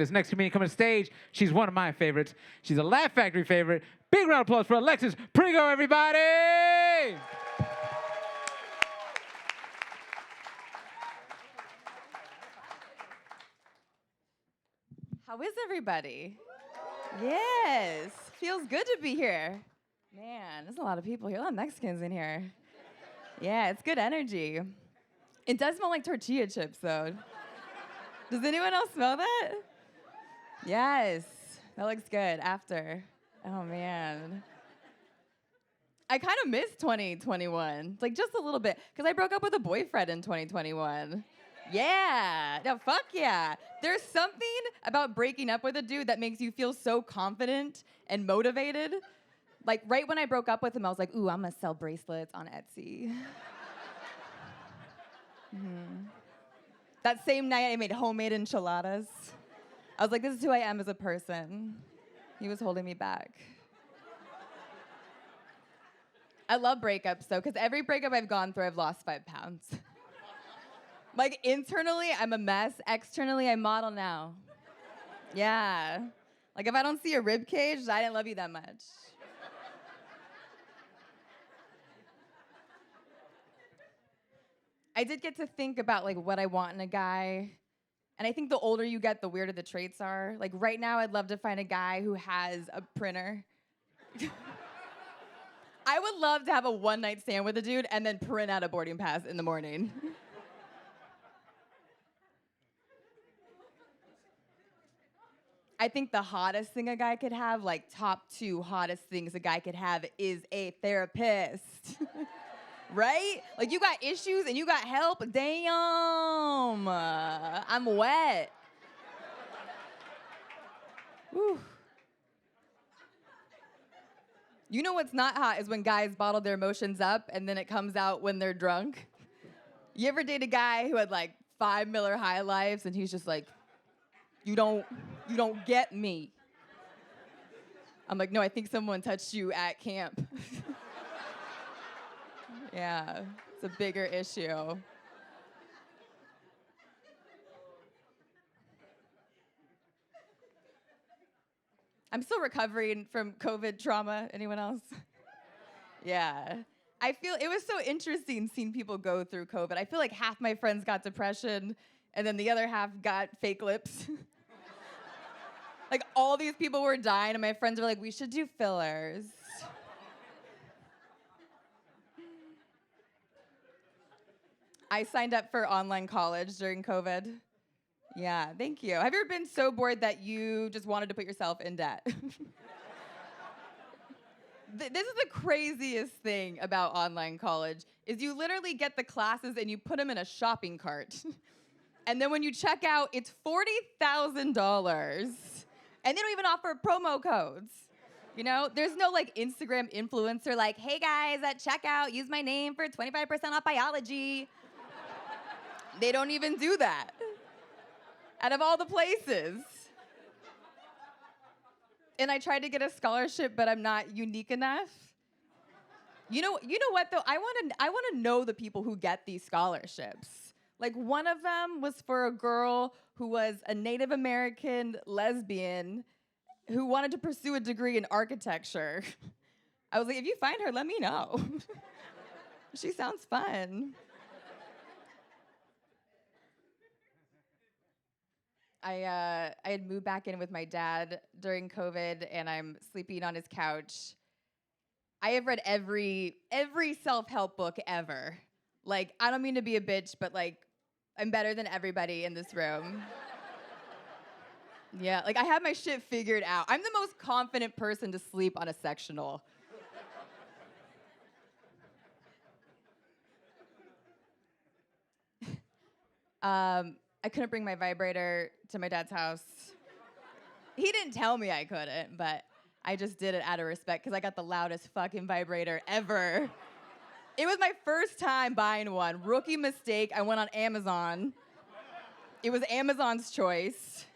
This next comedian coming to stage, she's one of my favorites. She's a Laugh Factory favorite. Big round of applause for Alexis Prigo, everybody! How is everybody? Yes, feels good to be here. Man, there's a lot of people here, a lot of Mexicans in here. Yeah, it's good energy. It does smell like tortilla chips, though. Does anyone else smell that? Yes, that looks good after. Oh, man. I kind of miss 2021, like just a little bit, because I broke up with a boyfriend in 2021. Yeah, no, fuck yeah. There's something about breaking up with a dude that makes you feel so confident and motivated. Like right when I broke up with him, I was like, ooh, I'm gonna sell bracelets on Etsy. That same night, I made homemade enchiladas. I was like, this is who I am as a person. He was holding me back. I love breakups, though, because every breakup I've gone through, I've lost 5 pounds. Like, internally, I'm a mess. Externally, I model now. Yeah. Like, if I don't see a rib cage, I didn't love you that much. I did get to think about, like, what I want in a guy. And I think the older you get, the weirder the traits are. Like, right now, I'd love to find a guy who has a printer. I would love to have a one-night stand with a dude and then print out a boarding pass in the morning. I think the hottest thing a guy could have, like top 2 hottest things a guy could have, is a therapist. Right? Like, you got issues and you got help. Damn. I'm wet. Whew. You know what's not hot is when guys bottle their emotions up and then it comes out when they're drunk. You ever date a guy who had like 5 Miller High Lifes and he's just like, you don't get me. I'm like, no, I think someone touched you at camp. Yeah, it's a bigger issue. I'm still recovering from COVID trauma. Anyone else? Yeah. I feel it was so interesting seeing people go through COVID. I feel like half my friends got depression and then the other half got fake lips. Like all these people were dying and my friends were like, we should do fillers. I signed up for online college during COVID. Yeah, thank you. Have you ever been so bored that you just wanted to put yourself in debt? This is the craziest thing about online college, is you literally get the classes and you put them in a shopping cart. And then when you check out, it's $40,000. And they don't even offer promo codes. You know, there's no like Instagram influencer like, hey guys, at checkout, use my name for 25% off biology. They don't even do that. Out of all the places. And I tried to get a scholarship, but I'm not unique enough. You know what though? I want to know the people who get these scholarships. Like one of them was for a girl who was a Native American lesbian who wanted to pursue a degree in architecture. I was like, if you find her, let me know. She sounds fun. I had moved back in with my dad during COVID, and I'm sleeping on his couch. I have read every self-help book ever. Like, I don't mean to be a bitch, but like, I'm better than everybody in this room. Yeah, like I have my shit figured out. I'm the most confident person to sleep on a sectional. I couldn't bring my vibrator to my dad's house. He didn't tell me I couldn't, but I just did it out of respect because I got the loudest fucking vibrator ever. It was my first time buying one. Rookie mistake. I went on Amazon. It was Amazon's choice,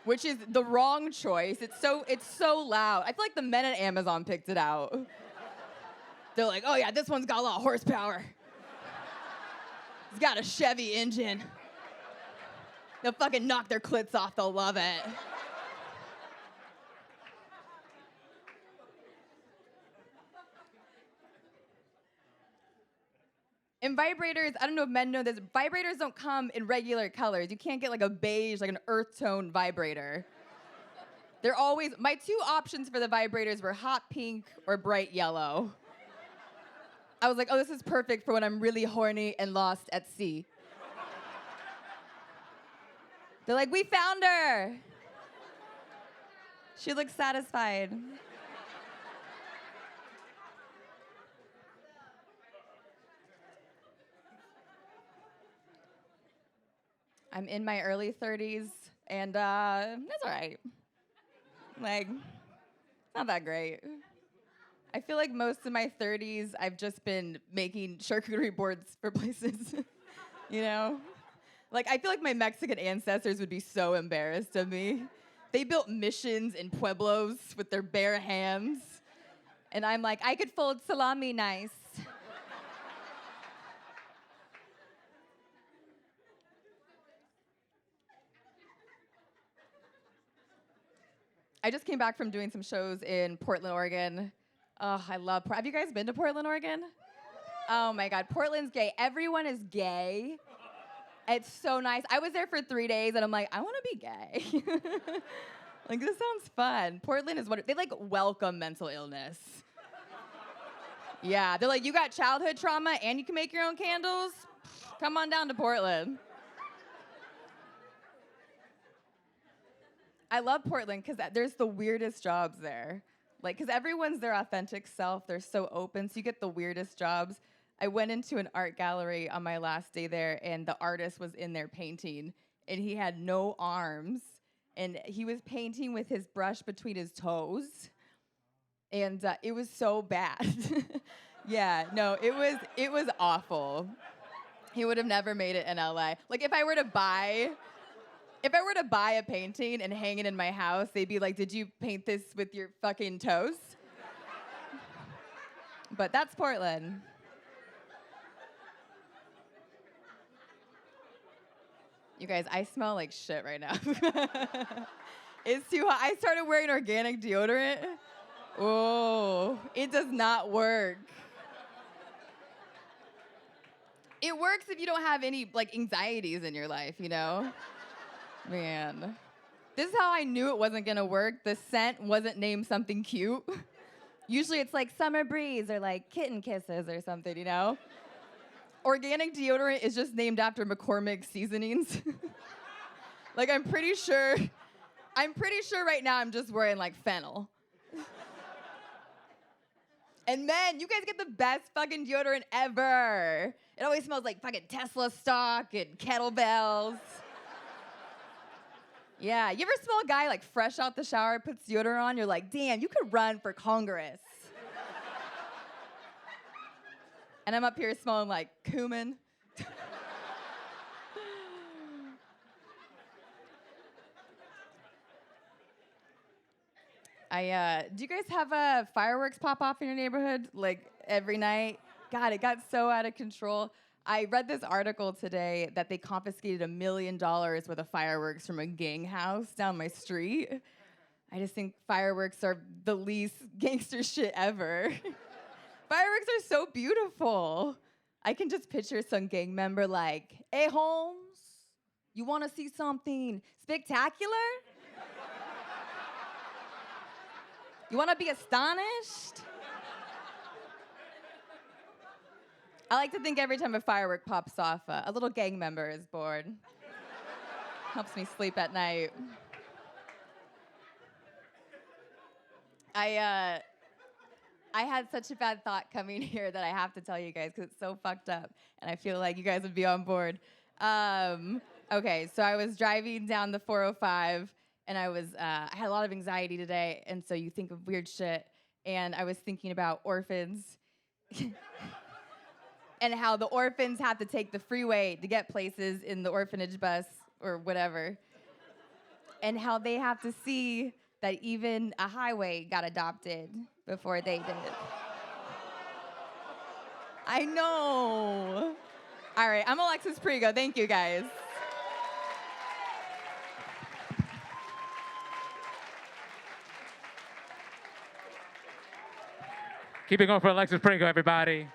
which is the wrong choice. It's so loud. I feel like the men at Amazon picked it out. They're like, oh yeah, this one's got a lot of horsepower. It's got a Chevy engine. They'll fucking knock their clits off. They'll love it. And vibrators, I don't know if men know this, vibrators don't come in regular colors. You can't get like a beige, like an earth tone vibrator. They're always, my two options for the vibrators were hot pink or bright yellow. I was like, oh, this is perfect for when I'm really horny and lost at sea. They're like, we found her. She looks satisfied. I'm in my early 30s, and that's all right. Like, not that great. I feel like most of my 30s, I've just been making charcuterie boards for places, you know? Like, I feel like my Mexican ancestors would be so embarrassed of me. They built missions in pueblos with their bare hands, and I'm like, I could fold salami nice. I just came back from doing some shows in Portland, Oregon. Oh, I love Have you guys been to Portland, Oregon? Oh my God, Portland's gay. Everyone is gay. It's so nice. I was there for 3 days and I'm like, I want to be gay. Like, this sounds fun. Portland is they like welcome mental illness. Yeah, they're like, you got childhood trauma and you can make your own candles? Come on down to Portland. I love Portland because there's the weirdest jobs there. Like, because everyone's their authentic self. They're so open, so you get the weirdest jobs. I went into an art gallery on my last day there, and the artist was in there painting, and he had no arms, and he was painting with his brush between his toes, and it was so bad. Yeah, no, it was awful. He would have never made it in LA. Like, if I were to buy a painting and hang it in my house, they'd be like, did you paint this with your fucking toes? But that's Portland. You guys, I smell like shit right now. It's too hot. I started wearing organic deodorant. Oh, it does not work. It works if you don't have any, like, anxieties in your life, you know? Man. This is how I knew it wasn't gonna work. The scent wasn't named something cute. Usually it's like summer breeze or like kitten kisses or something, you know? Organic deodorant is just named after McCormick seasonings. Like, I'm pretty sure right now I'm just wearing like fennel. And men, you guys get the best fucking deodorant ever. It always smells like fucking Tesla stock and kettlebells. Yeah, you ever smell a guy like fresh out the shower, puts deodorant on, you're like, damn, you could run for Congress. And I'm up here smelling like cumin. Do you guys have fireworks pop off in your neighborhood, like every night? God, it got so out of control. I read this article today that they confiscated $1 million worth of fireworks from a gang house down my street. I just think fireworks are the least gangster shit ever. Fireworks are so beautiful. I can just picture some gang member like, hey, Holmes, you want to see something spectacular? You want to be astonished? I like to think every time a firework pops off, a little gang member is bored. Helps me sleep at night. I had such a bad thought coming here that I have to tell you guys because it's so fucked up, and I feel like you guys would be on board. Okay, so I was driving down the 405, and I had a lot of anxiety today, and so you think of weird shit, and I was thinking about orphans. And how the orphans have to take the freeway to get places in the orphanage bus or whatever. And how they have to see that even a highway got adopted before they did. I know. All right, I'm Alexis Prigo. Thank you, guys. Keep it going for Alexis Prigo, everybody.